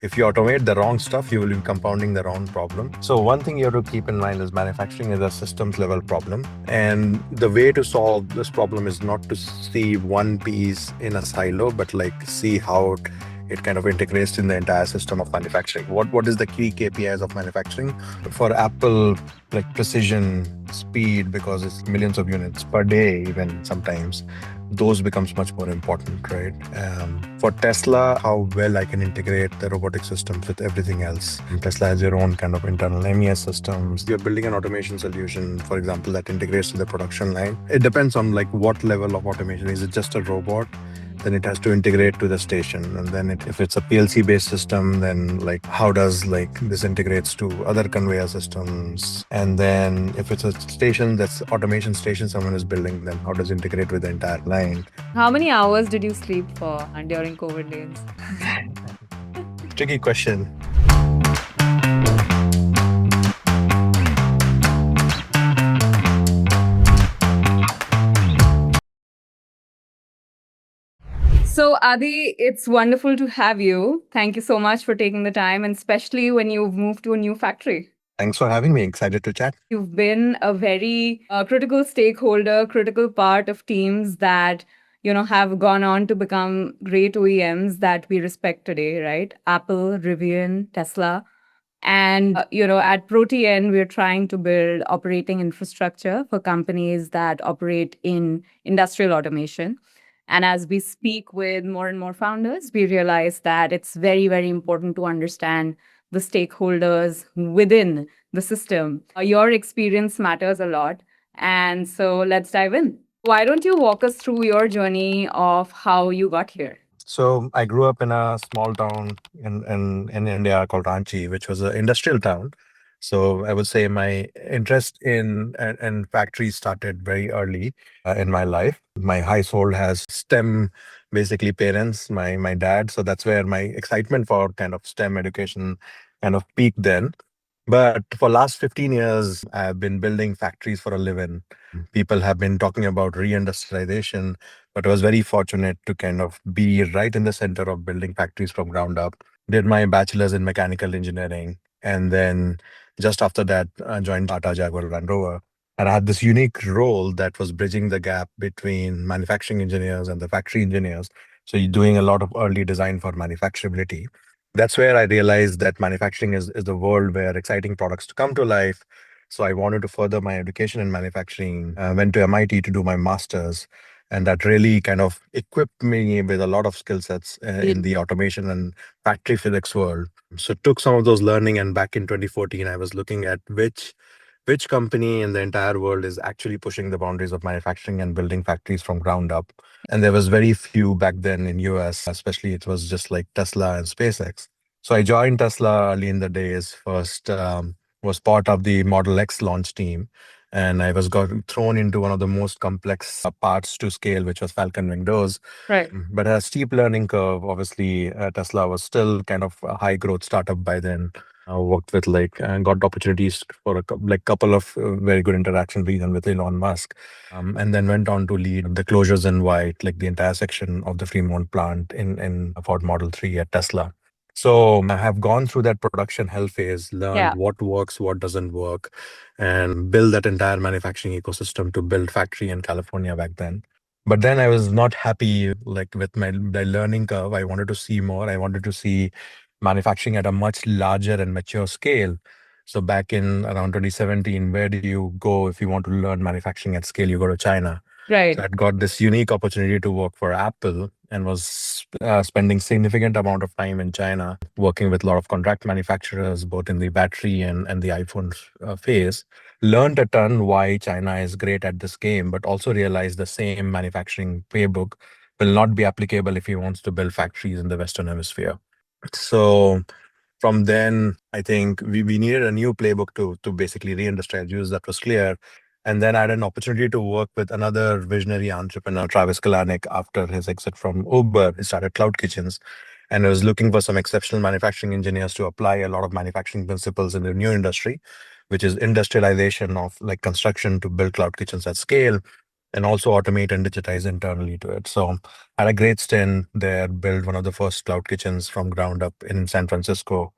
If you automate the wrong stuff, you will be compounding the wrong problem. So one thing you have to keep in mind is manufacturing is a systems level problem. And the way to solve this problem is not to see one piece in a silo, but like see how it kind of integrates in the entire system of manufacturing. What is the key KPIs of manufacturing? For Apple, like precision, speed, because it's millions of units per day, even sometimes those becomes much more important, right? For Tesla, how well I can integrate the robotic systems with everything else. Tesla has your own kind of internal MES systems. You're building an automation solution, for example, that integrates to the production line. It depends on like what level of automation. Is it just a robot? Then it has to integrate to the station. And then if it's a PLC based system, then like how does like this integrates to other conveyor systems? And then if it's a station that's automation station someone is building, then how does it integrate with the entire line? How many hours did you sleep for during COVID days? Tricky question. So, Adi, it's wonderful to have you. Thank you so much for taking the time, and especially when you've moved to a new factory. Thanks for having me. Excited to chat. You've been a very critical stakeholder, critical part of teams that have gone on to become great OEMs that we respect today, right? Apple, Rivian, Tesla. And, at Protean, we're trying to build operating infrastructure for companies that operate in industrial automation. And as we speak with more and more founders, we realize that it's very, very important to understand the stakeholders within the system. Your experience matters a lot. And so let's dive in. Why don't you walk us through your journey of how you got here? So I grew up in a small town in India called Ranchi, which was an industrial town. So I would say my interest in factories started very early in my life. My household has STEM, basically parents, my dad. So that's where my excitement for kind of STEM education kind of peaked then. But for last 15 years, I've been building factories for a living. People have been talking about reindustrialization, but I was very fortunate to kind of be right in the center of building factories from ground up. Did my bachelor's in mechanical engineering, and then just after that, I joined Tata Jaguar Land Rover. And I had this unique role that was bridging the gap between manufacturing engineers and the factory engineers. So you're doing a lot of early design for manufacturability. That's where I realized that manufacturing is the world where exciting products to come to life. So I wanted to further my education in manufacturing. Went to MIT to do my master's, and that really kind of equipped me with a lot of skill sets in the automation and factory physics world. So took some of those learning, and back in 2014, I was looking at which company in the entire world is actually pushing the boundaries of manufacturing and building factories from ground up. And there was very few back then in US, especially it was just like Tesla and SpaceX. So I joined Tesla early in the days. First was part of the Model X launch team, and I was got thrown into one of the most complex parts to scale, which was Falcon Wing doors. Right. But a steep learning curve. Obviously, Tesla was still kind of a high growth startup by then. Worked with like got opportunities for like couple of very good interactions even with Elon Musk, and then went on to lead the closures in white, like the entire section of the Fremont plant in Ford Model 3 at Tesla. So I have gone through that production hell phase, learned Yeah. what works, what doesn't work, and build that entire manufacturing ecosystem to build factory in California back then. But then I was not happy like with my learning curve. I wanted to see more. I wanted to see manufacturing at a much larger and mature scale. So back in around 2017, where do you go if you want to learn manufacturing at scale? You go to China. So Right. I'd got this unique opportunity to work for Apple and was spending significant amount of time in China, working with a lot of contract manufacturers, both in the battery and the iPhone phase. Learned a ton why China is great at this game, but also realized the same manufacturing playbook will not be applicable if he wants to build factories in the Western Hemisphere. So from then, I think we needed a new playbook to basically reindustrialize. That was clear. And then I had an opportunity to work with another visionary entrepreneur, Travis Kalanick, after his exit from Uber. He started Cloud Kitchens, and I was looking for some exceptional manufacturing engineers to apply a lot of manufacturing principles in the new industry, which is industrialization of like construction to build cloud kitchens at scale. and also automate and digitize internally to it. So had a great stint there, built one of the first cloud kitchens from ground up in San Francisco,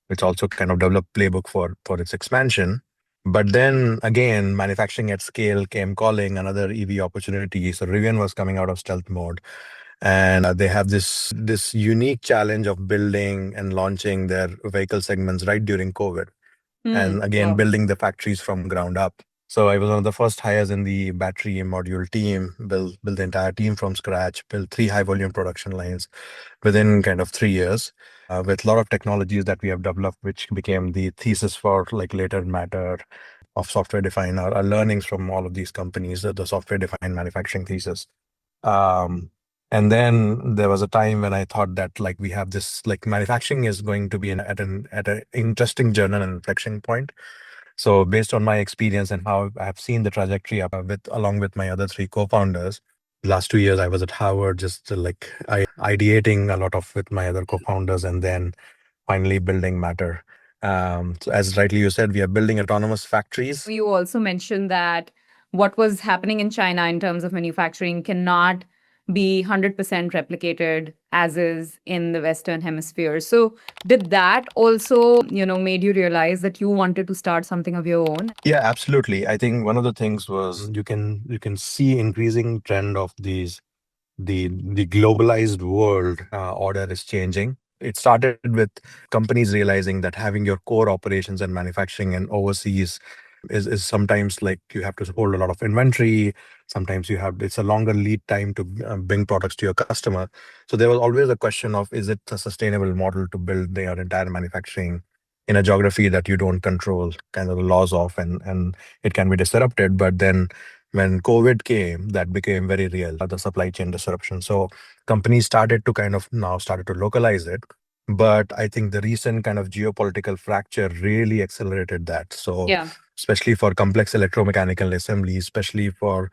which also kind of developed playbook for its expansion. But then again, manufacturing at scale came calling, another EV opportunity. So Rivian was coming out of stealth mode, and they have this unique challenge of building and launching their vehicle segments right during COVID, and again Wow. building the factories from ground up. So I was one of the first hires in the battery module team, build the entire team from scratch, build three high volume production lines within kind of 3 years, with a lot of technologies that we have developed, which became the thesis for like later matter of software defined, our learnings from all of these companies, the software defined manufacturing thesis. um, and then there was a time when I thought that like we have this like manufacturing is going to be at an interesting journey and inflection point. So based on my experience and how I have seen the trajectory up with along with my other three co-founders, last 2 years I was at Harvard, just like ideating a lot of with my other co-founders, and then finally building Matter. So as rightly you said, we are building autonomous factories. You also mentioned that what was happening in China in terms of manufacturing cannot be 100% replicated as is in the Western hemisphere. So, did that also, made you realize that you wanted to start something of your own? Yeah, absolutely. I think one of the things was you can see increasing trend of the globalized world order is changing. It started with companies realizing that having your core operations and manufacturing and overseas is sometimes like you have to hold a lot of inventory. Sometimes you have it's a longer lead time to bring products to your customer. So there was always a question of, is it a sustainable model to build their entire manufacturing in a geography that you don't control kind of the laws of, and it can be disrupted. But then when COVID came, that became very real, the supply chain disruption. So companies started to kind of now started to localize it. But I think the recent kind of geopolitical fracture really accelerated that. So Yeah. especially for complex electromechanical assembly, especially for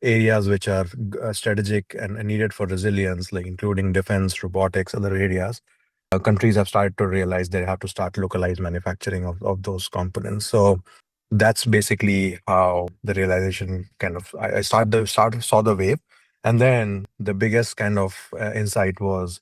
areas which are strategic and needed for resilience, like including defense, robotics, other areas, countries have started to realize they have to start localized manufacturing of those components. So that's basically how the realization kind of I saw the wave. And then the biggest kind of insight was,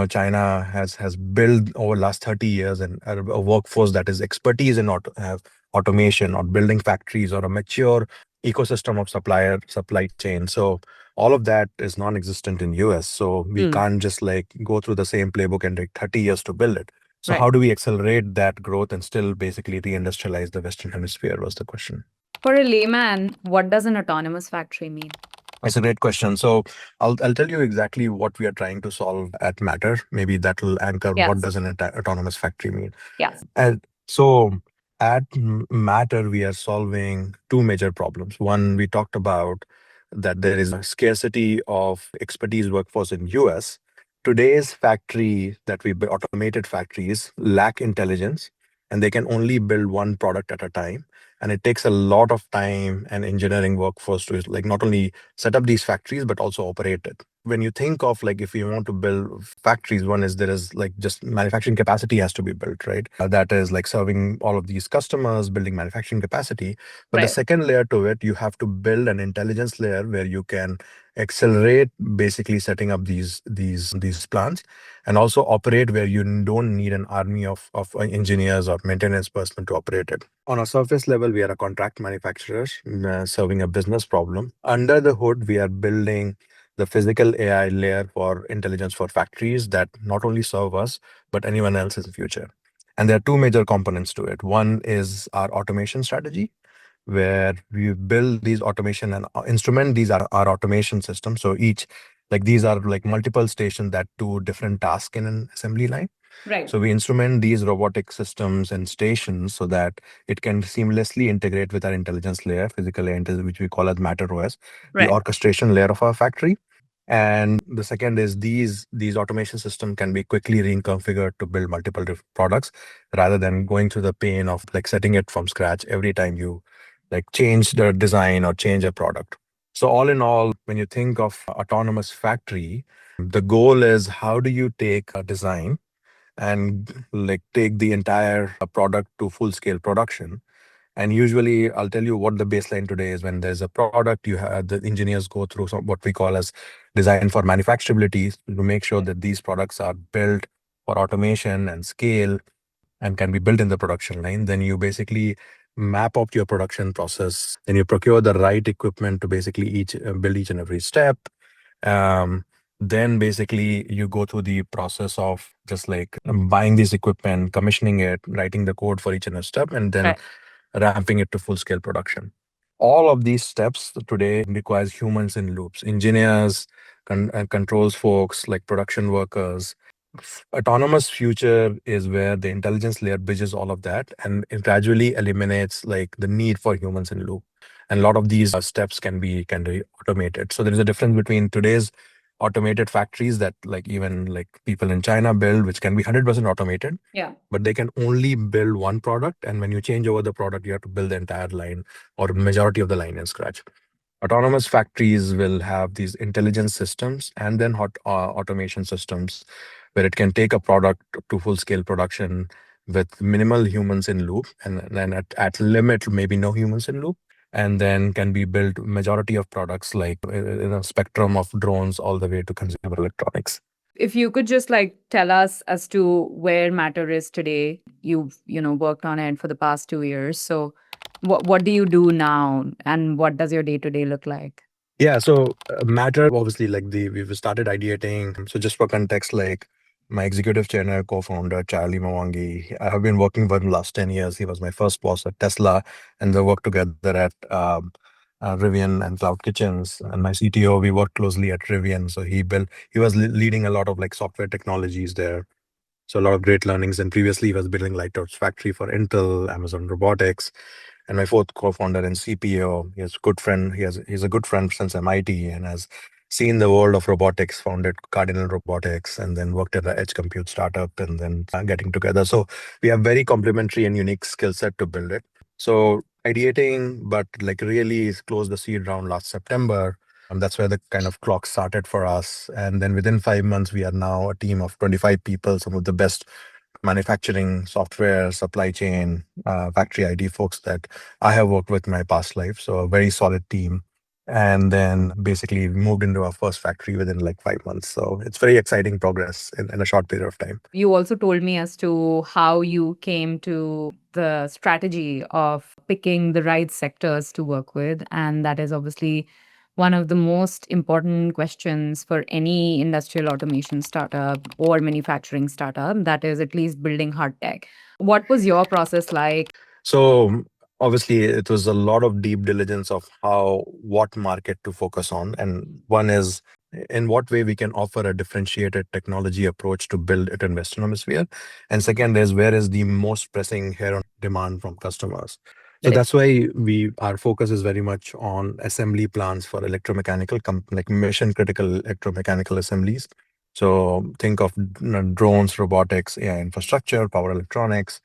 China has built over last 30 years and a workforce that is expertise in have automation or building factories or a mature ecosystem of supply chain. So all of that is non-existent in US. So we Hmm. can't just like go through the same playbook and take 30 years to build it. So Right. how do we accelerate that growth and still basically reindustrialize the Western Hemisphere was the question. For a layman, what does an autonomous factory mean? It's a great question. So I'll tell you exactly what we are trying to solve at Matter. Maybe that will anchor what Yes. does an autonomous factory mean. Yes. And so at Matter, we are solving two major problems. One, we talked about that there is a scarcity of expertise workforce in US. Today's factory that we build, automated factories lack intelligence, and they can only build one product at a time. And it takes a lot of time and engineering workforce to like not only set up these factories but also operate it. When you think of like if you want to build factories, one is there is like just manufacturing capacity has to be built, right? That is like serving all of these customers, building manufacturing capacity. But the Right. second layer to it, you have to build an intelligence layer where you can accelerate basically setting up these plants, and also operate where you don't need an army of engineers or maintenance personnel to operate it. On a surface level, we are a contract manufacturer serving a business problem. Under the hood, we are building the physical AI layer for intelligence for factories that not only serve us, but anyone else in the future. And there are two major components to it. One is our automation strategy, where we build these automation and instrument these are our automation systems. So each like these are like multiple stations that do different tasks in an assembly line. Right. So we instrument these robotic systems and stations so that it can seamlessly integrate with our intelligence layer, physical layer, which we call as Matter OS, the Right. orchestration layer of our factory. And the second is these automation system can be quickly reconfigured to build multiple products, rather than going through the pain of like setting it from scratch every time you like change the design or change a product. So all in all, when you think of autonomous factory, the goal is how do you take a design and like take the entire product to full scale production, And usually, I'll tell you what the baseline today is. When there's a product, you have the engineers go through what we call as design for manufacturability to make sure that these products are built for automation and scale and can be built in the production line. Then you basically map out your production process. Then you procure the right equipment to basically each build each and every step. Then basically you go through the process of just like buying this equipment, commissioning it, writing the code for each and every step, and then Right. ramping it to full scale production. All of these steps today requires humans in loops, engineers, controls folks, like production workers. Autonomous future is where the intelligence layer bridges all of that, and it gradually eliminates like the need for humans in loop. And a lot of these steps can be automated. So there is a difference between today's automated factories that like even like people in China build, which can be 100% automated, Yeah. but they can only build one product. And when you change over the product, you have to build the entire line or majority of the line in scratch. Autonomous factories will have these intelligence systems and then automation systems where it can take a product to full scale production with minimal humans in loop, and then at limit maybe no humans in loop, and then can be built majority of products like in a spectrum of drones all the way to consumer electronics. If you could just like tell us as to where Matter is today, you've worked on it for the past 2 years. So, what do you do now, and what does your day to day look like? Yeah, so Matter obviously like the we've started ideating. So just for context, like my executive chairman, co-founder Charlie Mawangi, I have been working with him last 10 years. He was my first boss at Tesla, and we worked together at Rivian and Cloud Kitchens. And my CTO, we worked closely at Rivian. So he was leading a lot of like software technologies there. So a lot of great learnings. And previously, he was building Lighthouse Factory for Intel, Amazon Robotics. And my fourth co-founder and CPO, he has a good friend. He's a good friend since MIT and has seen the world of robotics. Founded Cardinal Robotics and then worked at the edge compute startup and then getting together. So we have very complementary and unique skill set to build it. So ideating, but like really closed the seed round last September. That's where the kind of clock started for us. And then within 5 months, we are now a team of 25 people, some of the best manufacturing, software, supply chain, factory ID folks that I have worked with in my past life. So a very solid team. And then basically moved into our first factory within like 5 months. So it's very exciting progress in a short period of time. You also told me as to how you came to the strategy of picking the right sectors to work with. And that is obviously one of the most important questions for any industrial automation startup or manufacturing startup, that is at least building hard tech. What was your process like? So obviously it was a lot of deep diligence of what market to focus on. And one is in what way we can offer a differentiated technology approach to build it in Western Hemisphere. And second is where is the most pressing here on demand from customers. So Correct. that's why our focus is very much on assembly plants for electromechanical, like mission critical electromechanical assemblies. So think of drones, robotics, AI infrastructure, power electronics,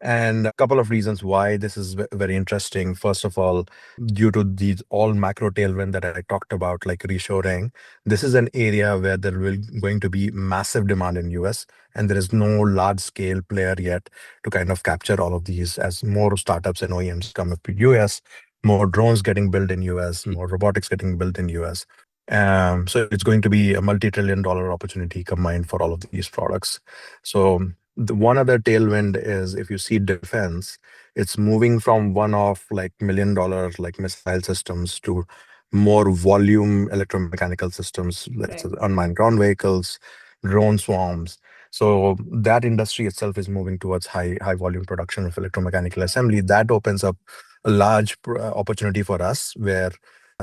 and a couple of reasons why this is very interesting. First of all, due to these all macro tailwind that I talked about, like reshoring, this is an area where there will going to be massive demand in US, and there is no large scale player yet to kind of capture all of these. As more startups and OEMs come up to US, more drones getting built in US, more robotics getting built in US. So it's going to be a multi-trillion-dollar opportunity combined for all of these products. So the one other tailwind is if you see defense, it's moving from one-off like $1 million like missile systems to more volume electromechanical systems, let's say Right. unmanned ground vehicles, drone swarms. So that industry itself is moving towards high volume production of electromechanical assembly. That opens up a large opportunity for us where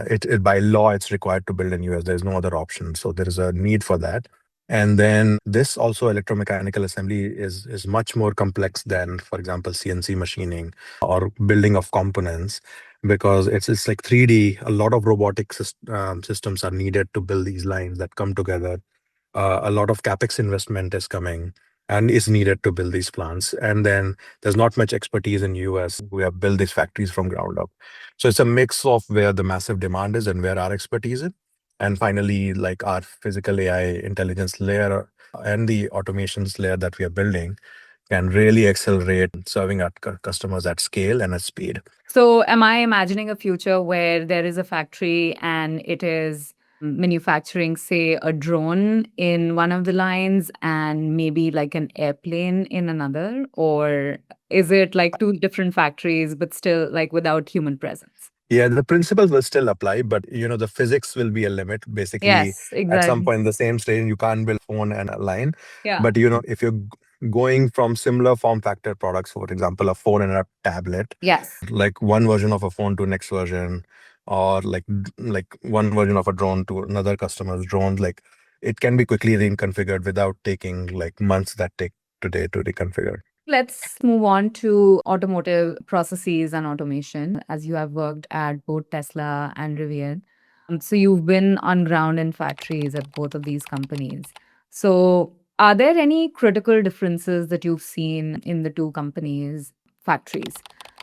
it by law it's required to build in US. There's no other option. So there is a need for that. And then this also electromechanical assembly is much more complex than, for example, CNC machining or building of components because it's like 3D. A lot of robotic systems are needed to build these lines that come together. A lot of capex investment is coming and is needed to build these plants. And then there's not much expertise in US. We have built these factories from ground up. So it's a mix of where the massive demand is and where our expertise is. And finally, like our physical AI intelligence layer and the automations layer that we are building can really accelerate serving our customers at scale and at speed. So, am I imagining a future where there is a factory and it is manufacturing, say, a drone in one of the lines and maybe like an airplane in another? Or is it like two different factories, but still like without human presence? Yeah, the principles will still apply, but the physics will be a limit. Basically, Yes, at some exactly. point in the same stage, you can't build phone and a line. Yeah. But if you're going from similar form factor products, for example, a phone and a tablet, Yes. like one version of a phone to next version, or like one version of a drone to another customer's drone, like it can be quickly reconfigured without taking like months that take today to reconfigure. Let's move on to automotive processes and automation, as you have worked at both Tesla and Rivian. So you've been on ground in factories at both of these companies. So are there any critical differences that you've seen in the two companies' factories?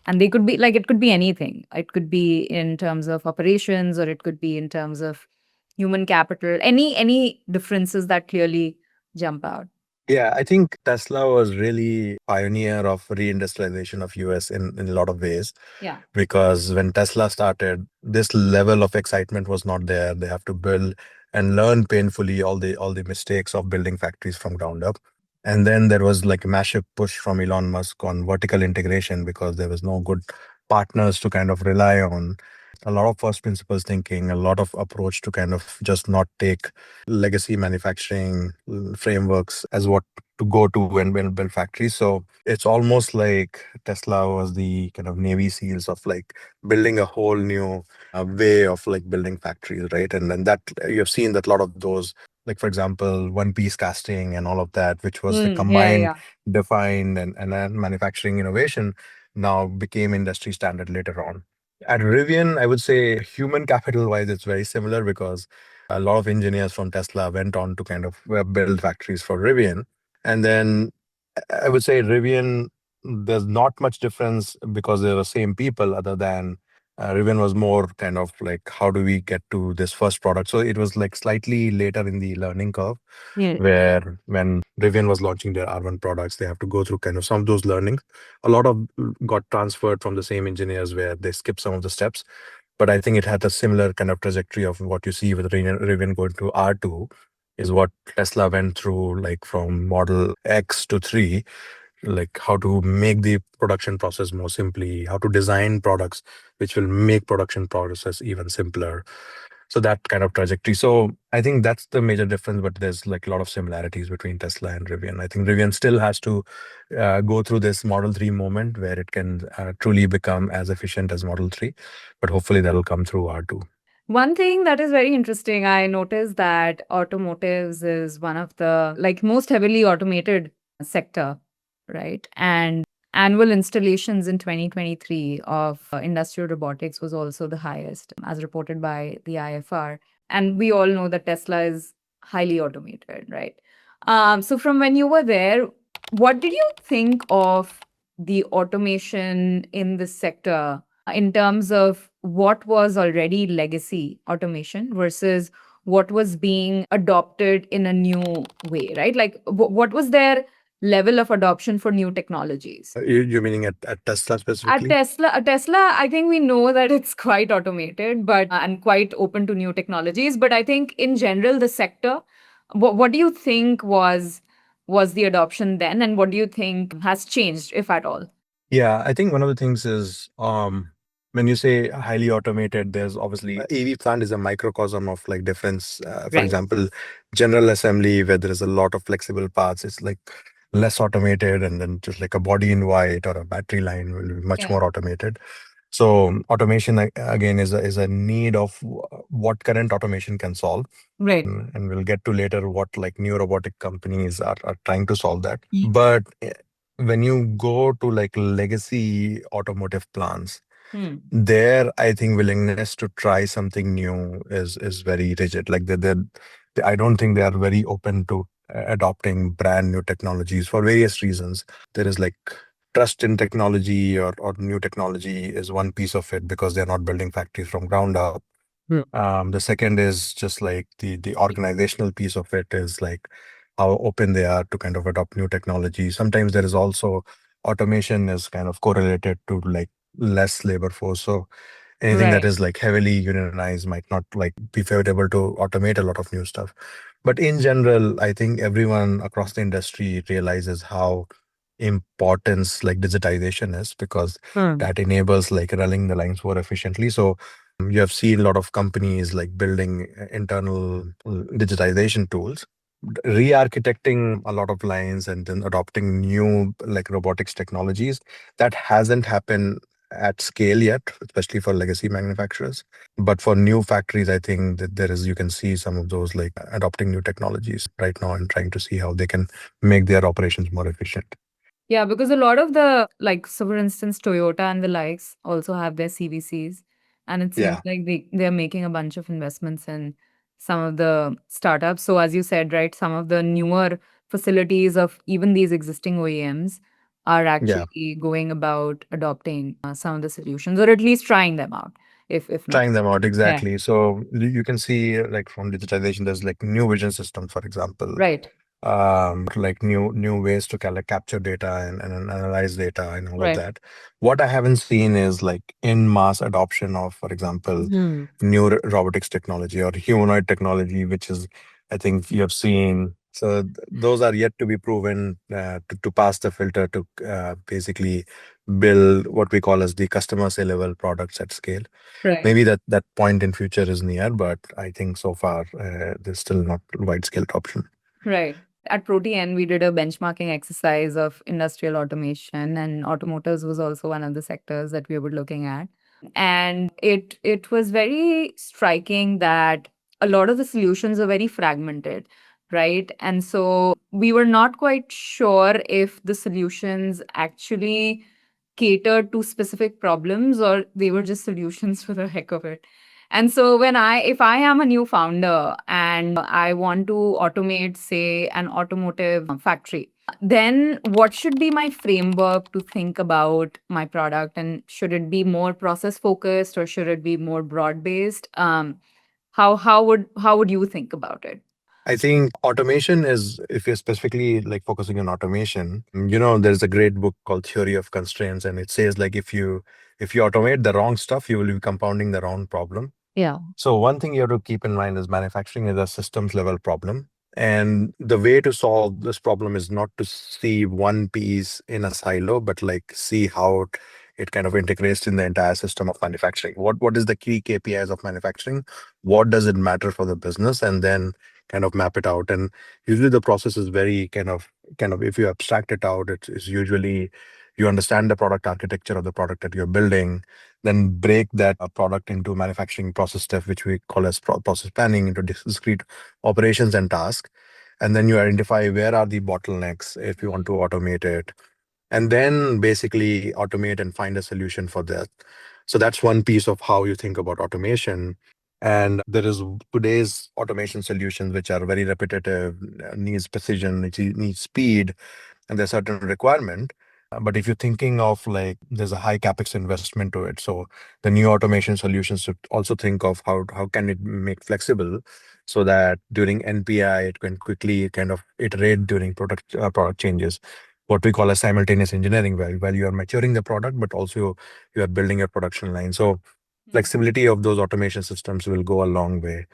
And they could be like it could be anything. It could be in terms of operations, or it could be in terms of human capital. Any differences that clearly jump out? Yeah, I think Tesla was really pioneer of reindustrialization of US in a lot of ways, Yeah. because when Tesla started, this level of excitement was not there. They have to build and learn painfully all the mistakes of building factories from ground up. And then there was like a massive push from Elon Musk on vertical integration because there was no good partners to kind of rely on. A lot of first principles thinking, a lot of approach to kind of just not take legacy manufacturing frameworks as what to go to when build factories. So it's almost like Tesla was the kind of Navy SEALs of like building a whole new way of like building factories, right? And then that you've seen that a lot of those, like for example, one piece casting and all of that, which was the Yeah, combined, yeah. defined, and then manufacturing innovation, now became industry standard later on. At Rivian, I would say human capital wise, it's very similar because a lot of engineers from Tesla went on to kind of build factories for Rivian. And then I would say Rivian, there's not much difference because they're the same people, other than Rivian was more kind of like, how do we get to this first product? So it was like slightly later in the learning curve, Yeah. where when Rivian was launching their R1 products, they have to go through kind of some of those learnings. A lot of got transferred from the same engineers where they skip some of the steps. But I think it had a similar kind of trajectory of what you see with Rivian going to R2 is what Tesla went through, like from Model X to 3, like how to make the production process more simply, how to design products which will make production process even simpler. So that kind of trajectory. So I think that's the major difference, but there's like a lot of similarities between Tesla and Rivian. I think Rivian still has to go through this Model 3 moment where it can truly become as efficient as Model 3, but hopefully that'll come through R2. One thing that is very interesting, I noticed that automotives is one of the like most heavily automated sector, right? And annual installations in 2023 of industrial robotics was also the highest, as reported by the IFR. And we all know that Tesla is highly automated, right? So from when you were there, what did you think of the automation in this sector in terms of what was already legacy automation versus what was being adopted in a new way, right? Like, what was their level of adoption for new technologies? You meaning at Tesla specifically? At Tesla, I think we know that it's quite automated, but and quite open to new technologies. But I think in general, the sector, what do you think was the adoption then, and what do you think has changed, if at all? Yeah, I think one of the things is when you say highly automated, there's obviously EV plant is a microcosm of like difference. For Right. example, general assembly where there is a lot of flexible parts, it's like less automated, and then just like a body in white or a battery line will be much Yeah. more automated. So automation again is a need of what current automation can solve. Right. And we'll get to later what like new robotic companies are trying to solve that. But when you go to like legacy automotive plants, Hmm. there I think willingness to try something new is very rigid. Like I don't think they are very open to adopting brand new technologies for various reasons. There is like trust in technology, or new technology is one piece of it because they're not building factories from ground up. The second is just like the organizational piece of it is like how open they are to kind of adopt new technology. Sometimes there is also automation is kind of correlated to like less labor force. So anything that Right. is like heavily unionized might not like be favorable to automate a lot of new stuff. But in general, I think everyone across the industry realizes how importance like digitization is, because Hmm. that enables like running the lines more efficiently. So you have seen a lot of companies like building internal digitization tools, re-architecting a lot of lines and then adopting new like robotics technologies. That hasn't happened at scale yet, especially for legacy manufacturers. But for new factories, I think that there is, you can see some of those like adopting new technologies right now and trying to see how they can make their operations more efficient. Yeah, because a lot of the, like, so for instance, Toyota and the likes also have their CVCs, and it seems Yeah. like they're making a bunch of investments in some of the startups. So as you said, right, some of the newer facilities of even these existing OEMs are Yeah. actually going about adopting some of the solutions, or at least trying them out, if not. Trying them out, Yeah. exactly. So you can see like from digitization, there's like new vision systems, for example, Right. like new ways to capture data and analyze data and all of Right. that. What I haven't seen is like in mass adoption of, for example, Hmm. new robotics technology or humanoid technology, which is, I think you have seen. So those are yet to be proven to pass the filter to basically build what we call as the customer say level products at scale. Right. Maybe that point in future is near, but I think so far there's still not wide scale adoption. Right. At Protean, we did a benchmarking exercise of industrial automation, and automotives was also one of the sectors that we were looking at. And it was very striking that a lot of the solutions are very fragmented, right? And so we were not quite sure if the solutions actually catered to specific problems or they were just solutions for the heck of it. And so if I am a new founder and I want to automate, say, an automotive factory, then what should be my framework to think about my product? And should it be more process focused or should it be more broad based? How would you think about it? I think automation is, if you're specifically like focusing on automation, there's a great book called Theory of Constraints, and it says like if you automate the wrong stuff, you will be compounding the wrong problem. Yeah. So one thing you have to keep in mind is manufacturing is a systems level problem. And the way to solve this problem is not to see one piece in a silo, but like see how it kind of integrates in the entire system of manufacturing. What is the key KPIs of manufacturing? What does it matter for the business? And then kind of map it out. And usually the process is very kind of if you abstract it out, it's usually you understand the product architecture of the product that you're building, then break that product into manufacturing process step, which we call as process planning, into discrete operations and tasks. And then you identify where are the bottlenecks if you want to automate it, and then basically automate and find a solution for that. So that's one piece of how you think about automation. And there is today's automation solutions which are very repetitive, needs precision, it needs speed, and there's certain requirement. But if you're thinking of like there's a high capex investment to it, so the new automation solutions should also think of how can it make flexible, so that during NPI it can quickly kind of iterate during product changes. What we call a simultaneous engineering, while you are maturing the product, but also you are building a production line. So flexibility of those automation systems will go a long way.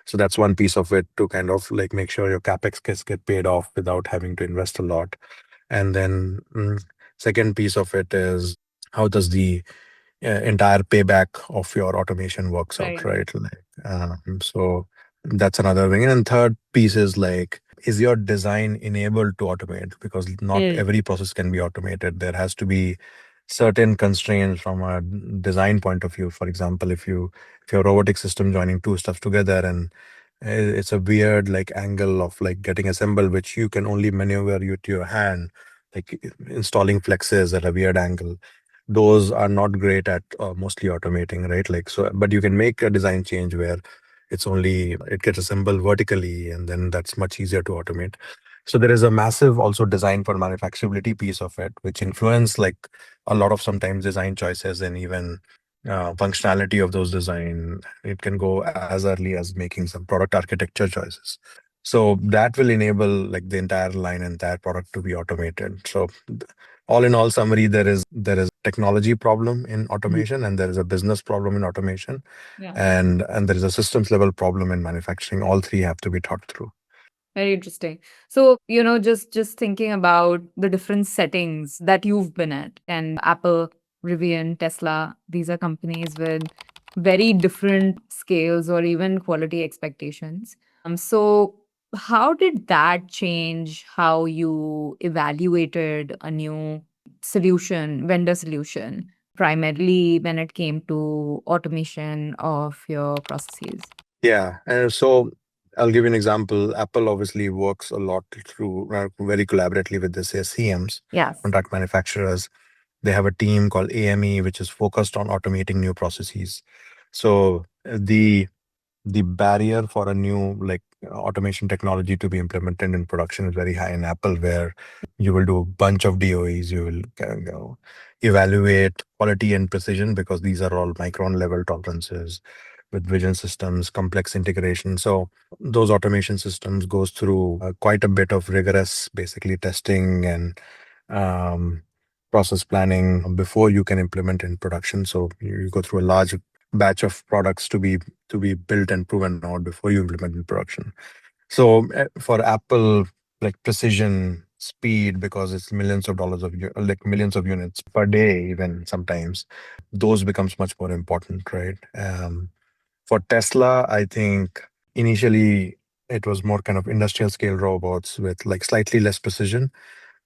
So that's one piece of it, to kind of like make sure your capex get paid off without having to invest a lot. And then second piece of it is how does the entire payback of your automation works out, Right. right? Like, so that's another thing. And third piece is like, is your design enabled to automate? Because not Mm. every process can be automated. There has to be certain constraints from a design point of view. For example, if your robotic system joining two stuff together and it's a weird like angle of like getting assembled, which you can only maneuver with your hand, like installing flexes at a weird angle. Those are not great at mostly automating, right? Like so, but you can make a design change where it gets assembled vertically, and then that's much easier to automate. So there is a massive also design for manufacturability piece of it, which influence like a lot of sometimes design choices and even functionality of those design. It can go as early as making some product architecture choices. So that will enable like the entire line, entire product to be automated. So all in all summary, there is technology problem in Mhm. automation, and there is a business problem in automation, Yeah. and there is a systems level problem in manufacturing. All three have to be thought through. Very interesting. So, just thinking about the different settings that you've been at, and Apple, Rivian, Tesla, these are companies with very different scales or even quality expectations. So how did that change how you evaluated a new vendor solution, primarily when it came to automation of your processes? Yeah, and so I'll give you an example. Apple obviously works a lot through very collaboratively with the CMs, Yes. contract manufacturers. They have a team called AME, which is focused on automating new processes. So the barrier for a new like automation technology to be implemented in production is very high in Apple, where you will do a bunch of DOEs, you will evaluate quality and precision because these are all micron level tolerances with vision systems, complex integration. So those automation systems goes through quite a bit of rigorous, basically testing and um, process planning before you can implement in production. So you go through a large batch of products to be built and proven out before you implement in production. So for Apple, like precision, speed, because it's millions of dollars like millions of units per day, even sometimes, those becomes much more important, right? For Tesla, I think initially it was more kind of industrial scale robots with like slightly less precision,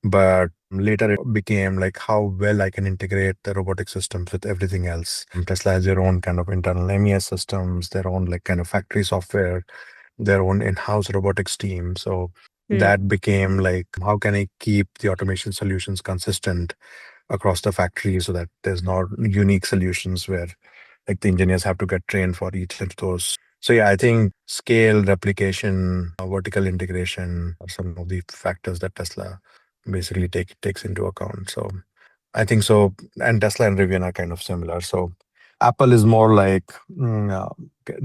but later it became like how well I can integrate the robotic systems with everything else. Tesla has their own kind of internal MES systems, their own like kind of factory software, their own in-house robotics team. So Mm. that became like, how can I keep the automation solutions consistent across the factory so that there's not unique solutions where like the engineers have to get trained for each of those. So yeah, I think scale, replication, vertical integration are some of the factors that Tesla basically takes into account. So I think so, and Tesla and Rivian are kind of similar. So Apple is more like,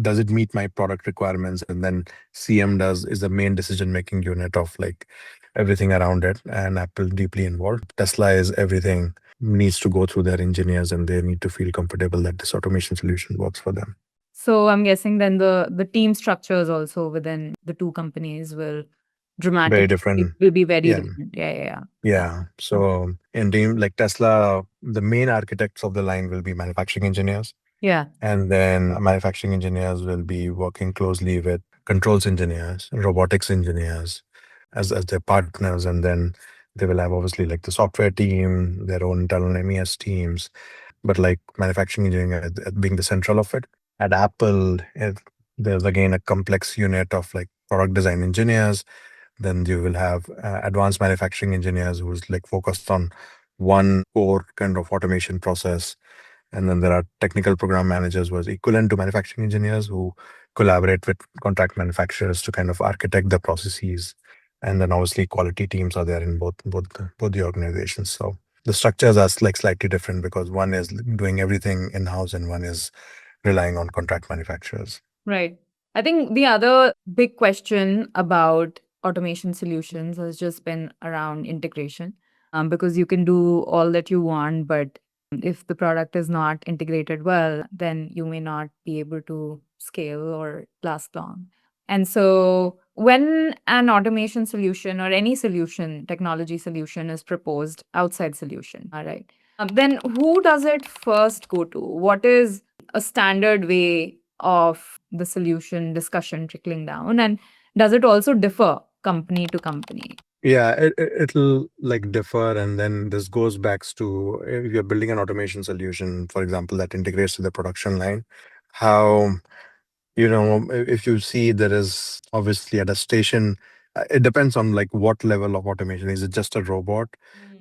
does it meet my product requirements? And then CM does is the main decision making unit of like everything around it, and Apple deeply involved. Tesla is everything needs to go through their engineers, and they need to feel comfortable that this automation solution works for them. So I'm guessing then the team structures also within the two companies Very dramatically different. will be very Yeah. different. Yeah, yeah, yeah. Yeah. Uh, So in team like Tesla, the main architects of the line will be manufacturing engineers. Yeah. And then manufacturing engineers will be working closely with controls engineers, robotics engineers as their partners. And then they will have obviously like the software team, their own internal MES teams, but like manufacturing engineering being the central of it. At Apple, there's again a complex unit of like product design engineers. Then you will have advanced manufacturing engineers who's like focused on one core kind of automation process. And then there are technical program managers who are equivalent to manufacturing engineers who collaborate with contract manufacturers to kind of architect the processes. And then obviously quality teams are there in both the organizations. So the structures are like slightly different because one is doing everything in house and one is relying on contract manufacturers. Right. I think the other big question about automation solutions has just been around integration, because you can do all that you want, but if the product is not integrated well, then you may not be able to scale or last long. And so, when an automation solution or any solution, technology solution is proposed, outside solution, all right, then who does it first go to? What is a standard way of the solution discussion trickling down? And does it also differ company to company? Yeah, it'll like differ, and then this goes back to if you're building an automation solution, for example, that integrates to the production line, how if you see there is obviously at a station, it depends on like what level of automation. Is it just a robot?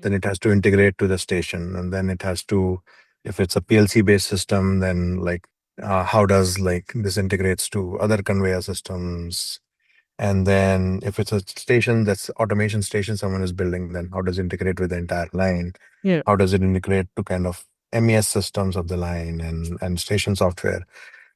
Then Mm. it has to integrate to the station, and then it has to, if it's a PLC based system, then like how does like this integrates to other conveyor systems? And then if it's a station that's automation station someone is building, then how does it integrate with the entire line? Yeah. How does it integrate to kind of MES systems of the line and station software?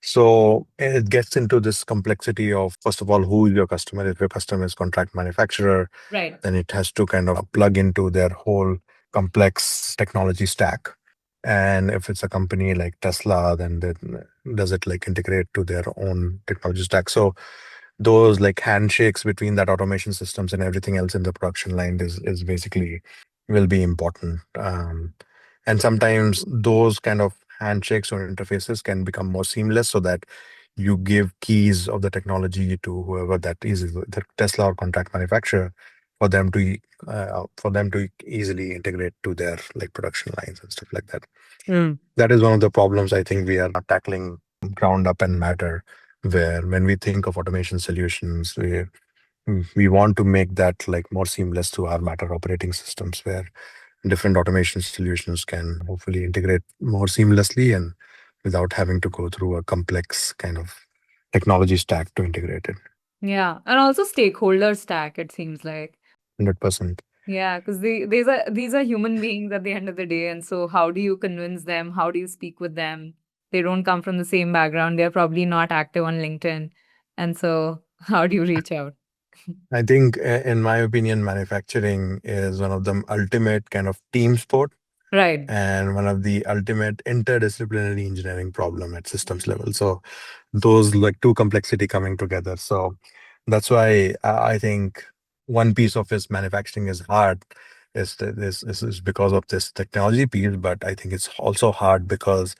So it gets into this complexity of, first of all, who is your customer? If your customer is contract manufacturer, Right. then it has to kind of plug into their whole complex technology stack. And if it's a company like Tesla, then does it like integrate to their own technology stack? So those like handshakes between that automation systems and everything else in the production line is basically will be important. And sometimes those kind of handshakes or interfaces can become more seamless so that you give keys of the technology to whoever that is, the Tesla or contract manufacturer, for them to for them to easily integrate to their like production lines and stuff like that. Mm. That is one of the problems I think we are tackling ground up and matter, where when we think of automation solutions, we want to make that like more seamless to our matter operating systems, where different automation solutions can hopefully integrate more seamlessly and without having to go through a complex kind of technology stack to integrate it. Yeah. And also stakeholder stack, it seems like. 100%. Yeah, because these are human beings at the end of the day. And so how do you convince them? How do you speak with them? They don't come from the same background. They're probably not active on LinkedIn. And so how do you reach out? I think, in my opinion, manufacturing is one of the ultimate kind of team sport Right. and one of the ultimate interdisciplinary engineering problem at systems level. So those like two complexity coming together. So that's why I think one piece of his manufacturing is hard is because of this technology piece, but I think it's also hard because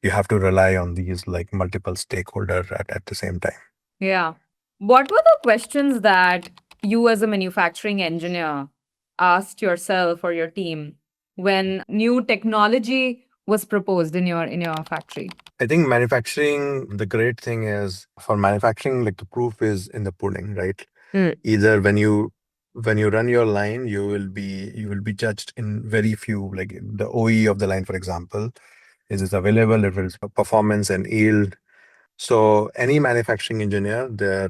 you have to rely on these like multiple stakeholders at the same time. Yeah. What were the questions that you as a manufacturing engineer asked yourself or your team when new technology was proposed in your factory? I think manufacturing, the great thing is for manufacturing, like the proof is in the pudding, right? Mm. Either when you run your line, you will be judged in very few, like the OE of the line, for example, is it available, if it's performance and yield. So any manufacturing engineer, their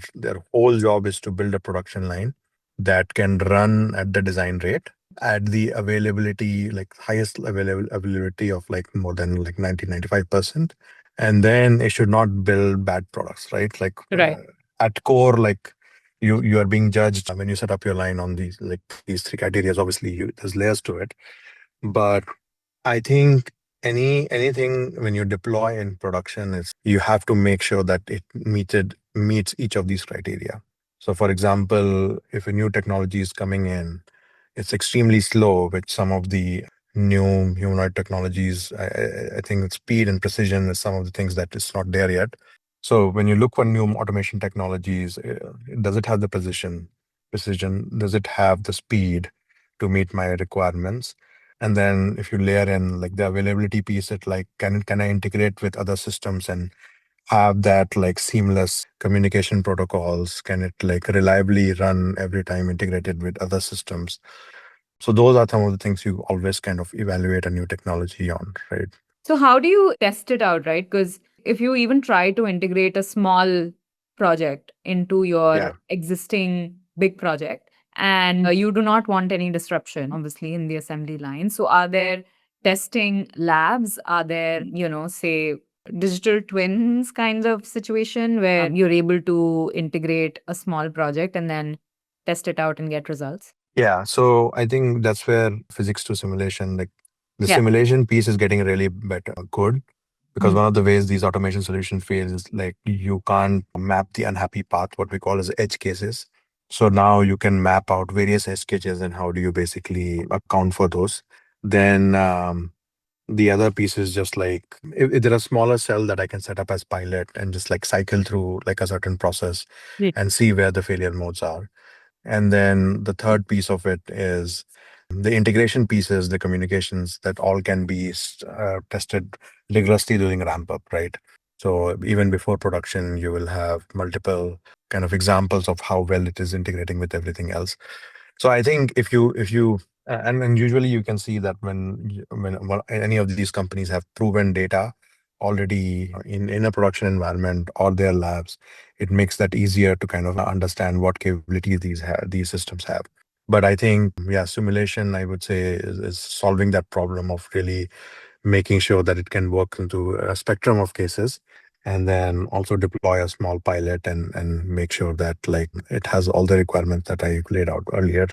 whole job is to build a production line that can run at the design rate at the availability, like highest availability of like more than like 90-95%. And then it should not build bad products, right? Like Right. at core, like you are being judged when you set up your line on these like these three criteria. Obviously, there's layers to it, but I think anything when you deploy in production is you have to make sure that it meets each of these criteria. So for example, if a new technology is coming in, it's extremely slow with some of the new humanoid technologies. I think speed and precision is some of the things that is not there yet. So when you look for new automation technologies, does it have the precision? Does it have the speed to meet my requirements? And then if you layer in like the availability piece, it like can I integrate with other systems and have that like seamless communication protocols? Can it like reliably run every time integrated with other systems? So those are some of the things you always kind of evaluate a new technology on, right? So, how do you test it out, right? Because if you even try to integrate a small project into your Yeah. existing big project and you do not want any disruption, obviously, in the assembly line. So, are there testing labs? Are there, say, digital twins kinds of situation where you're able to integrate a small project and then test it out and get results? Yeah, so I think that's where physics to simulation, like the Yeah. simulation piece is getting really better, good, because Mm. one of the ways these automation solutions fail is like you can't map the unhappy path, what we call as edge cases. So now you can map out various edge cases and how do you basically account for those. Then the other piece is just like if there are smaller cell that I can set up as pilot and just like cycle through like a certain process and see where the failure modes are. And then the third piece of it is the integration pieces, the communications that all can be tested rigorously during ramp up, right? So even before production, you will have multiple kind of examples of how well it is integrating with everything else. So I think if you and usually you can see that when any of these companies have proven data already in a production environment or their labs, it makes that easier to kind of understand what capabilities these systems have. But I think, yeah, simulation, I would say, is solving that problem of really making sure that it can work into a spectrum of cases and then also deploy a small pilot and make sure that like it has all the requirements that I laid out earlier.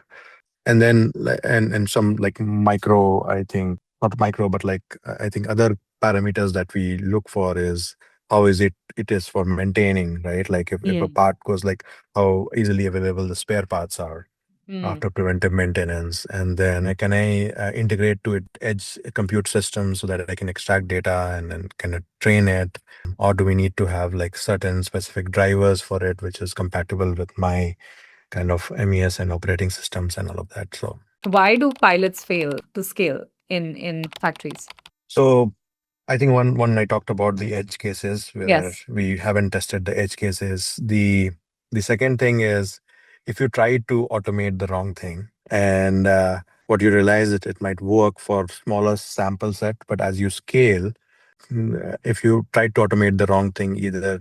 And then and some like micro, I think not micro, but like I think other parameters that we look for is how is it is for maintaining, right? Like if a Yeah. part goes, like how easily available the spare parts are Mm. after preventive maintenance. And then can I integrate to it edge compute systems so that I can extract data and then kind of train it, or do we need to have like certain specific drivers for it which is compatible with my kind of MES and operating systems and all of that. So Why do pilots fail to scale in factories? so I think one I talked about the edge cases where Yes. we haven't tested the edge cases. The second thing is if you try to automate the wrong thing, and what you realize that it might work for smaller sample set, but as you scale, if you try to automate the wrong thing, either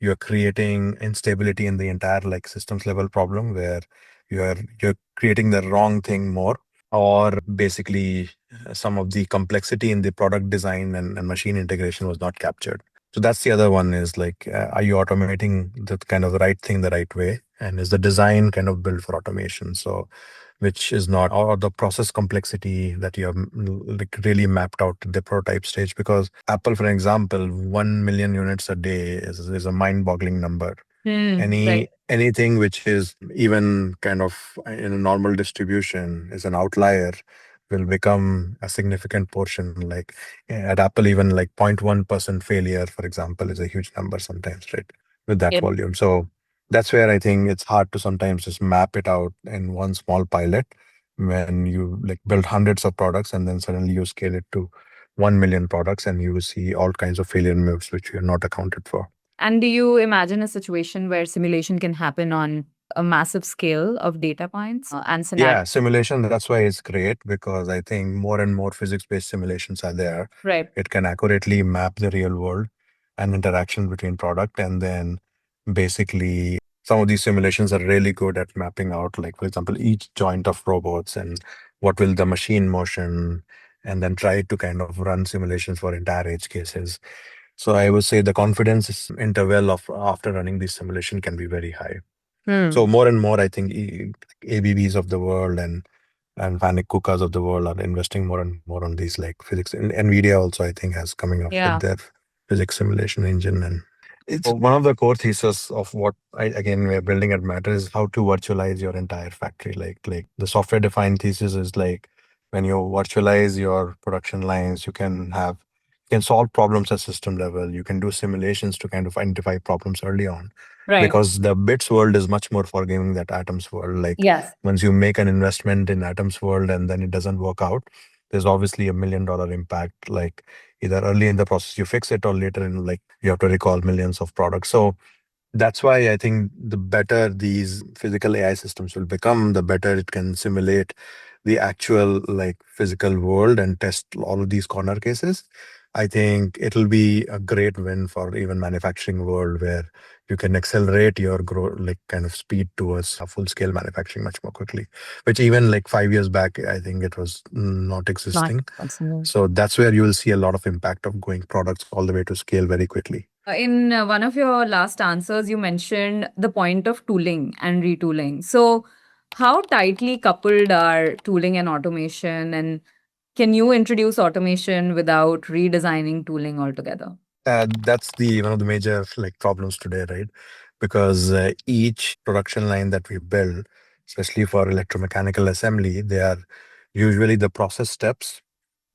you're creating instability in the entire like systems level problem where you're creating the wrong thing more, or basically some of the complexity in the product design and machine integration was not captured. So that's the other one is like, are you automating the kind of the right thing the right way? And is the design kind of built for automation? So, which is not, or the process complexity that you have like really mapped out at the prototype stage. Because Apple, for example, 1 million units a day is a mind boggling number. Right. Anything which is even kind of in a normal distribution is an outlier will become a significant portion. Like at Apple, even like 0.1% failure, for example, is a huge number sometimes, right? With that Yep. volume. So that's where I think it's hard to sometimes just map it out in one small pilot when you like build hundreds of products and then suddenly you scale it to 1 million products and you see all kinds of failure moves which you're not accounted for. And do you imagine a situation where simulation can happen on a massive scale of data points and scenarios? Yeah, simulation, that's why it's great because I think more and more physics-based simulations are there. Right. It can accurately map the real world and interaction between product. And then basically some of these simulations are really good at mapping out, like for example, each joint of robots and what will the machine motion, and then try to kind of run simulations for entire edge cases. So I would say the confidence interval of after running this simulation can be very high. Hmm. So more and more, I think ABBs of the world and Panic Kukas of the world are investing more and more on these like physics. And Nvidia also, I think, has coming up with Yeah. their physics simulation engine. And it's one of the core thesis of what I again we're building at Matter is how to virtualize your entire factory. Like the software defined thesis is like when you virtualize your production lines, you can solve problems at system level. You can do simulations to kind of identify problems early on Right. because the bits world is much more forgiving than atoms world. Like Yes. once you make an investment in atoms world and then it doesn't work out, there's obviously $1 million impact. Like either early in the process you fix it, or later in like you have to recall millions of products. So that's why I think the better these physical AI systems will become, the better it can simulate the actual like physical world and test all of these corner cases. I think it'll be a great win for even manufacturing world where you can accelerate your growth, like kind of speed towards a full scale manufacturing much more quickly, which even like 5 years back, I think it was not Not existing. possible. So that's where you will see a lot of impact of going products all the way to scale very quickly. In one of your last answers, you mentioned the point of tooling and retooling. So, how tightly coupled are tooling and automation? And can you introduce automation without redesigning tooling altogether? That's the one of the major like problems today, right? Because each production line that we build, especially for electromechanical assembly, they are usually the process steps.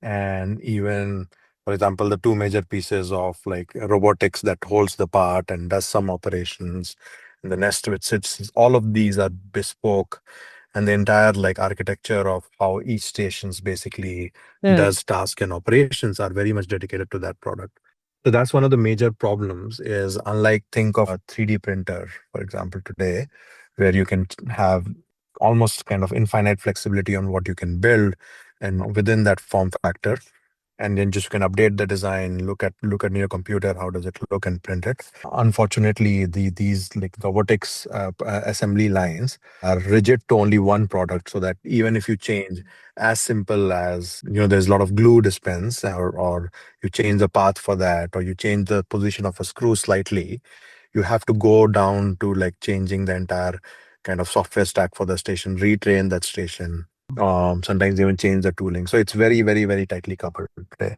And even, for example, the two major pieces of like robotics that holds the part and does some operations, and the nest which sits, all of these are bespoke. And the entire like architecture of how each stations basically Hmm. does task and operations are very much dedicated to that product. So that's one of the major problems is, unlike think of a 3D printer, for example, today, where you can have almost kind of infinite flexibility on what you can build and within that form factor. and then just you can update the design, look at your computer, how does it look, and print it. Unfortunately, these like robotics assembly lines are rigid to only one product, so that even if you change as simple as, there's a lot of glue dispense, or you change the path for that, or you change the position of a screw slightly, you have to go down to like changing the entire kind of software stack for the station, retrain that station, sometimes even change the tooling. So it's very, very, very tightly coupled today.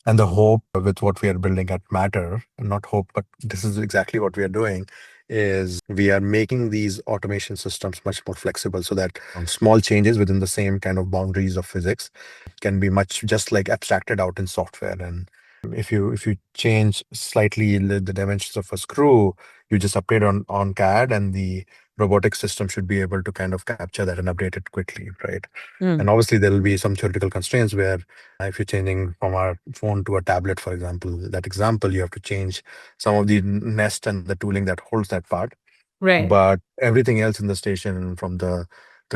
And the hope with what we are building at Matter, not hope, but this is exactly what we are doing, is we are making these automation systems much more flexible, so that small changes within the same kind of boundaries of physics can be much just like abstracted out in software. And if you change slightly the dimensions of a screw, you just update on CAD, and the robotic system should be able to kind of capture that and update it quickly, right? And obviously there will be some theoretical constraints where if you're changing from a phone to a tablet, for example, that example, you have to change some of the nest and the tooling that holds that part. Right. But everything else in the station, from the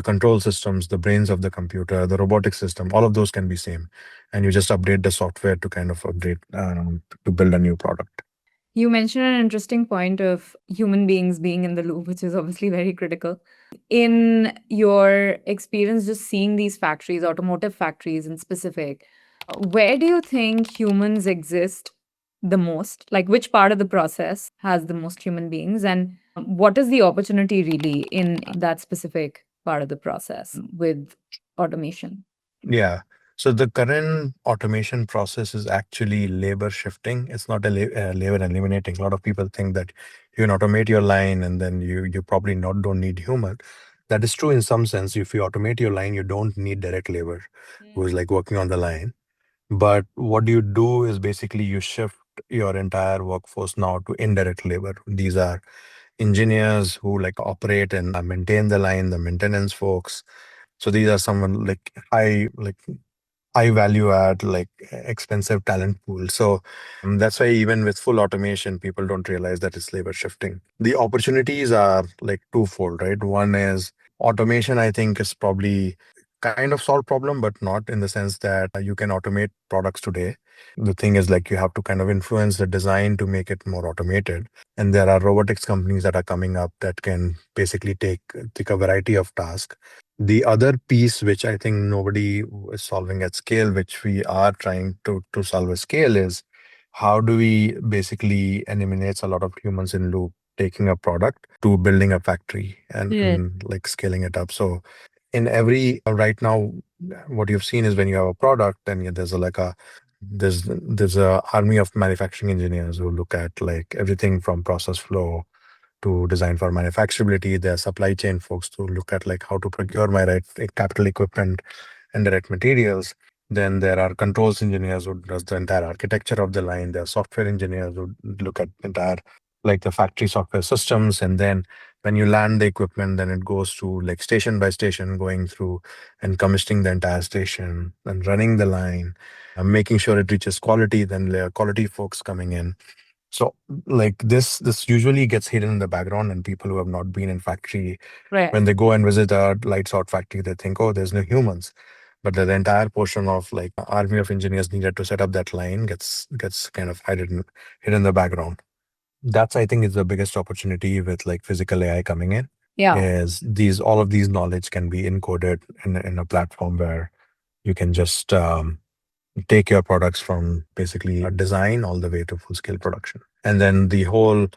control systems, the brains of the computer, the robotic system, all of those can be same, and you just update the software to kind of update to build a new product. You mentioned an interesting point of human beings being in the loop, which is obviously very critical. In your experience, just seeing these factories, automotive factories in specific, where do you think humans exist the most? Like, which part of the process has the most human beings? And what is the opportunity really in that specific part of the process with automation? Yeah. So the current automation process is actually labor shifting. It's not labor eliminating. A lot of people think that you can automate your line and then you probably not don't need human. That is true in some sense. If you automate your line, you don't need direct labor who is like working on the line. But what you do is basically you shift your entire workforce now to indirect labor. These are engineers who like operate and maintain the line, the maintenance folks. So these are someone like high value add, like expensive talent pool. So that's why even with full automation, people don't realize that it's labor shifting. The opportunities are like twofold, right? One is automation, I think, is probably kind of solve problem, but not in the sense that you can automate products today. The thing is like you have to kind of influence the design to make it more automated. And there are robotics companies that are coming up that can basically take a variety of tasks. The other piece, which I think nobody is solving at scale, which we are trying to solve at scale, is how do we basically eliminates a lot of humans in loop, taking a product to building a factory and like scaling it up. So in every right now, what you've seen is when you have a product, then there's there's a army of manufacturing engineers who look at like everything from process flow to design for manufacturability. There are supply chain folks to look at like how to procure my right capital equipment and direct materials. Then there are controls engineers who does the entire architecture of the line. There are software engineers who look at entire like the factory software systems. And then when you land the equipment, then it goes through like station by station, going through and commissioning the entire station and running the line, making sure it reaches quality. Then there are quality folks coming in. So like this usually gets hidden in the background, and people who have not been in factory, Right. when they go and visit a lights out factory, they think, oh, there's no humans. But the entire portion of like army of engineers needed to set up that line gets kind of hidden in the background. That's, I think, is the biggest opportunity with like physical AI coming in, Yeah. is these all of these knowledge can be encoded in a platform where you can just take your products from basically a design all the way to full scale production. And then the whole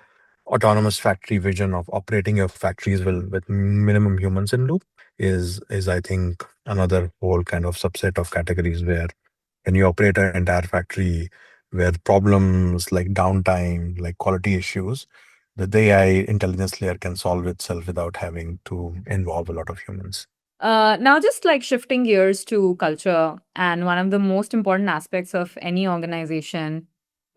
autonomous factory vision of operating your factories will with minimum humans in loop is I think another whole kind of subset of categories where when you operate an entire factory where problems like downtime, like quality issues, the AI intelligence layer can solve itself without having to involve a lot of humans. Now, just like shifting gears to culture, and one of the most important aspects of any organization,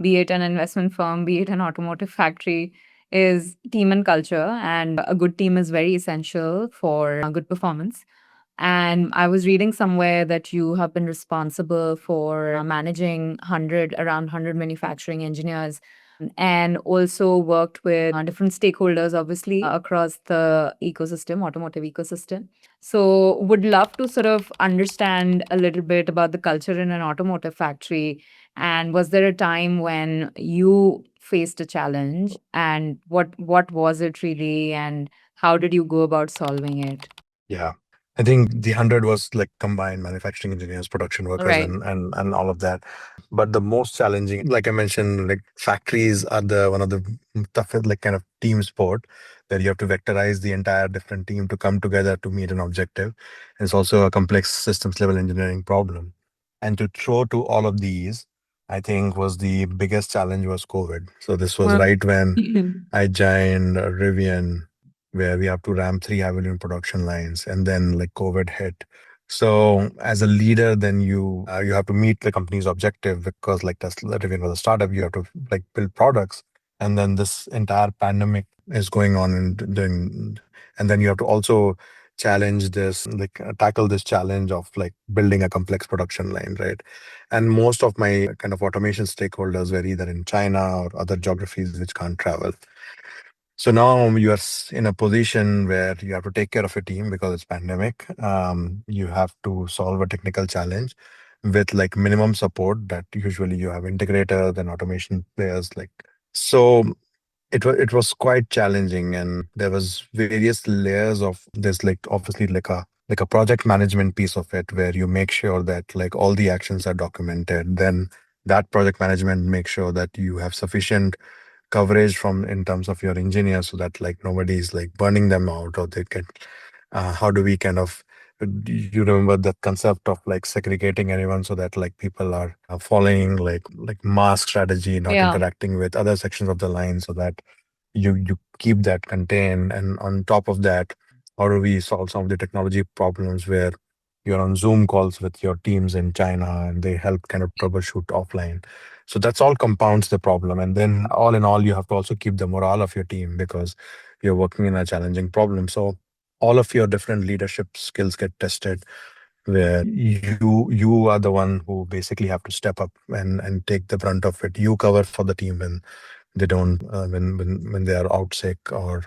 be it an investment firm, be it an automotive factory, is team and culture. And a good team is very essential for good performance. And I was reading somewhere that you have been responsible for managing 100, around 100 manufacturing engineers. and also worked with different stakeholders, obviously, across the ecosystem, automotive ecosystem. So, would love to sort of understand a little bit about the culture in an automotive factory. And was there a time when you faced a challenge, and what was it really, and how did you go about solving it? Yeah. I think the 100 was like combined manufacturing engineers, production workers, Right. and all of that. But the most challenging, like I mentioned, like factories are the one of the toughest, like kind of team sport, that you have to vectorize the entire different team to come together to meet an objective. And it's also a complex systems level engineering problem. And to throw to all of these, I think was the biggest challenge was COVID. So this was right when I joined Rivian, where we have to ramp three high volume production lines, and then like COVID hit. So as a leader, then you have to meet the company's objective, because like Tesla, Rivian was a startup, you have to like build products, and then this entire pandemic is going on, and then you have to also challenge this, like tackle this challenge of like building a complex production line, right? And most of my kind of automation stakeholders were either in China or other geographies which can't travel. So now you are in a position where you have to take care of your team because it's pandemic. You have to solve a technical challenge with like minimum support that usually you have integrators and automation players like. So it was quite challenging, and there was various layers of this, like obviously like a project management piece of it, where you make sure that like all the actions are documented. Then that project management makes sure that you have sufficient coverage from in terms of your engineers, so that like nobody's like burning them out, or they get how do we kind of you remember the concept of like segregating anyone, so that like people are following like mask strategy, not Yeah. interacting with other sections of the line, so that you keep that contained. And on top of that, how do we solve some of the technology problems where you're on Zoom calls with your teams in China and they help kind of troubleshoot offline. So that's all compounds the problem. And then all in all, you have to also keep the morale of your team, because you're working in a challenging problem. So all of your different leadership skills get tested, where you are the one who basically have to step up and take the brunt of it. You cover for the team when they don't when they are out sick, or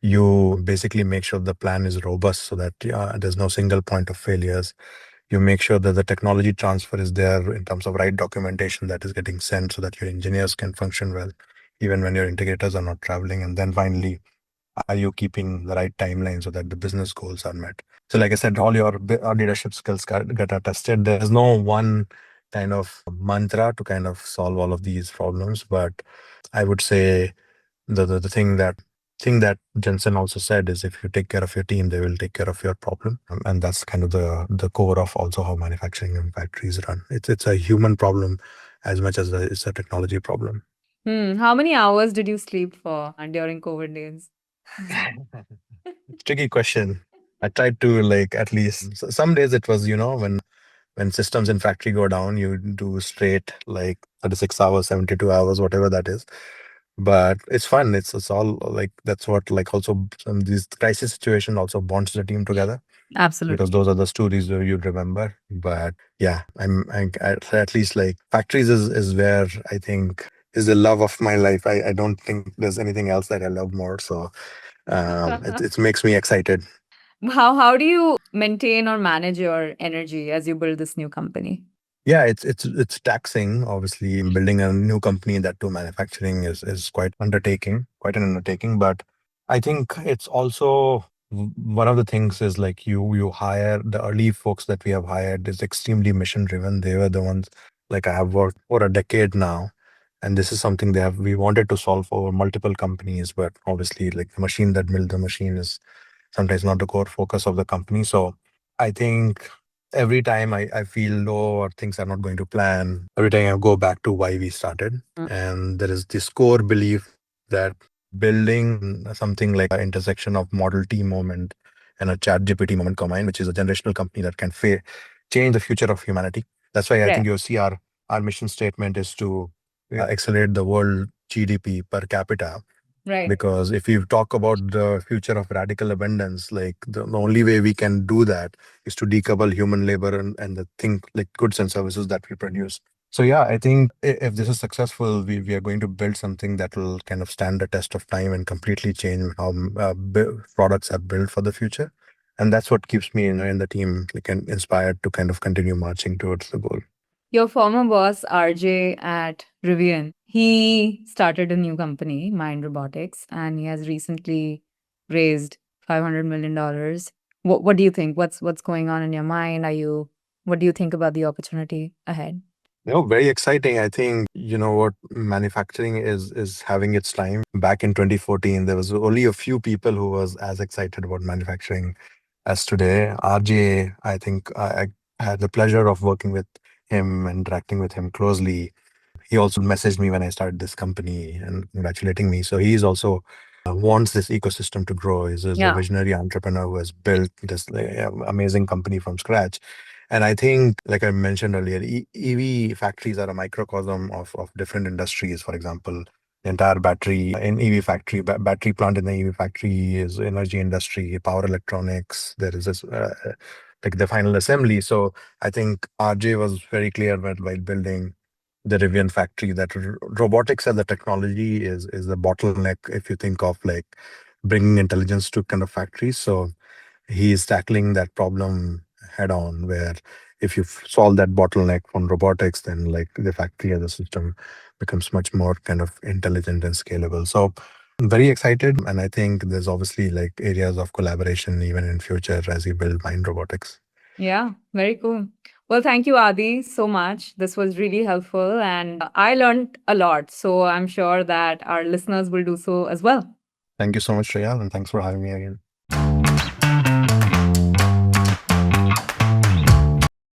you basically make sure the plan is robust, so that there's no single point of failures. You make sure that the technology transfer is there in terms of right documentation that is getting sent, so that your engineers can function well even when your integrators are not traveling. And then finally, are you keeping the right timeline so that the business goals are met? So like I said, all your leadership skills get tested. There's no one kind of mantra to kind of solve all of these problems, but I would say the thing that Jensen also said is, if you take care of your team, they will take care of your problem. And that's kind of the core of also how manufacturing and factories run. It's a human problem as much as it's a technology problem. How many hours did you sleep for during COVID days? Tricky question. I tried to like at least some days it was, when systems in factory go down, you do straight like 36 hours, 72 hours, whatever that is. But it's fun. It's all like that's what like also some these crisis situation also bonds the team together, because Absolutely. those are the stories that you remember. But yeah, at least like factories is where I think is the love of my life. I don't think there's anything else that I love more. So it makes me excited. How do you maintain or manage your energy as you build this new company? Yeah, it's taxing. Obviously, building a new company that to manufacturing is quite an undertaking. But I think it's also one of the things is like you hire the early folks that we have hired is extremely mission driven. They were the ones, like I have worked for a decade now, and this is something we wanted to solve for multiple companies. But obviously, like the machine that built the machine is sometimes not the core focus of the company. So I think every time I feel low or things are not going to plan, every time I go back to why we started. And there is this core belief that building something like an intersection of Model T moment and a Chat GPT moment combined, which is a generational company that can change the future of humanity. That's why I think Right. you see our mission statement is to accelerate the world GDP per capita, Right. because if you talk about the future of radical abundance, like the only way we can do that is to decouple human labor and the thing like goods and services that we produce. So yeah, I think if this is successful, we are going to build something that will kind of stand the test of time and completely change how products are built for the future. And that's what keeps me in the team like, inspired to kind of continue marching towards the goal. Your former boss, RJ at Rivian, he started a new company, Mind Robotics, and he has recently raised $500 million. What do you think? What's going on in your mind? What do you think about the opportunity ahead? Very exciting. I think what manufacturing is having its time. Back in 2014, there was only a few people who was as excited about manufacturing as today. RJ, I think I had the pleasure of working with him, interacting with him closely. He also messaged me when I started this company and congratulating me. So he's also wants this ecosystem to grow. He's a Yeah. visionary entrepreneur who has built this amazing company from scratch. And I think, like I mentioned earlier, EV factories are a microcosm of different industries. For example, the entire battery in EV factory, battery plant in the EV factory is energy industry, power electronics. There is this like the final assembly. So I think RJ was very clear while building the Rivian factory that robotics as a technology is the bottleneck if you think of like bringing intelligence to kind of factories. So he is tackling that problem head on, where if you solve that bottleneck on robotics, then like the factory as a system becomes much more kind of intelligent and scalable. So I'm very excited, and I think there's obviously like areas of collaboration even in future as we build mind robotics. Yeah, very cool. Well, thank you, Adi, so much. This was really helpful, and I learned a lot. So I'm sure that our listeners will do so as well. Thank you so much, Shreya, and thanks for having me again.